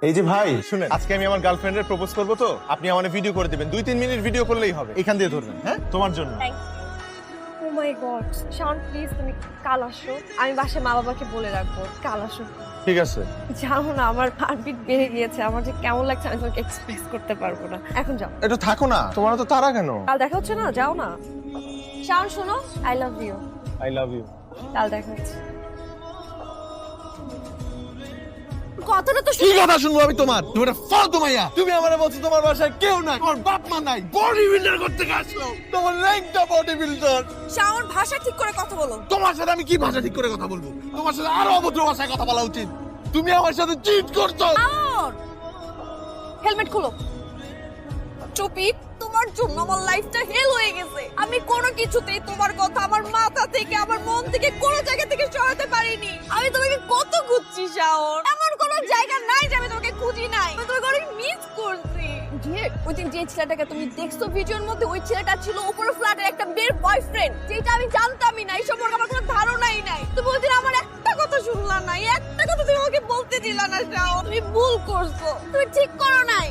এই যে ভাই শুনেন, আজকে আমি আমার গার্লফ্রেন্ডের প্রপোজ করবো, তো আপনি আমাকে ভিডিও করে দিবেন। 2-3 মিনিট ভিডিও করলেই হবে। এখান দিয়ে ধরবেন, হ্যাঁ? তোমার জন্য। ও মাই গড, শাওন প্লিজ তুমি কাল আসো। আমি বাসায় মা বাবাকে বলে রাখবো কাল আসো। ঠিক আছে। জানো না আমার হার্টবিট বেড়ে গিয়েছে, আমার যে কেমন লাগছে আমি তোমাকে এক্সপ্রেস করতে পারবো না। এখন যাও, একটু থাকো না, তোমার তো তারা কেন? কাল দেখা হচ্ছে না, যাও না। শাওন শোনো, I love you. I love you. কাল দেখা হচ্ছে। কথাটা তো কি কথা শুনবো আমি তোমার? তুমি একটা ফালতু মাইয়া। তুমি আমারে বলছো তোমার বাসায় কেউ নাই, তোমার বাপ মা নাই, বডি বিল্ডার করতে আসলো। তোমার র্যাঙ্কটা বডি বিল্ডার। শাওন ভাষা ঠিক করে কথা বলো। তোমার সাথে আমি কি ভাষা ঠিক করে কথা বলবো? তোমার সাথে আরো অভদ্র ভাষায় কথা বলা উচিত। তুমি আমার সাথে চিট করছো। শাওন হেলমেট খোলো। চুপি, তোমার জন্য আমার লাইফটা হেল হয়ে গেছে। আমি কোনো কিছুতেই তোমার কথা আমার মাথা থেকে আমার মন থেকে কোনো জায়গা থেকে সরাতে পারিনি। আমি তোমাকে কত খুঁজছি শাওন, এমন কোনো জায়গা নাই যে আমি তোমাকে খুঁজি নাই। আমি তোমাকে অনেক মিস করছি। ওই দিন যে ছেলেটাকে তুমি দেখছো ভিডিওর মধ্যে, ওই ছেলেটা ছিল উপরে ফ্ল্যাটের একটা মেয়ের বয়ফ্রেন্ড, যেটা আমি জানতামই না। এই সম্পর্কে আমার কোনো ধারণাই নাই। তুমি ওই দিন আমার একটা কথা শুনলা না, একটা কথা তুমি আমাকে বলতে দিলা না শাওন। তুমি ভুল করছো, তুমি ঠিক করো নাই।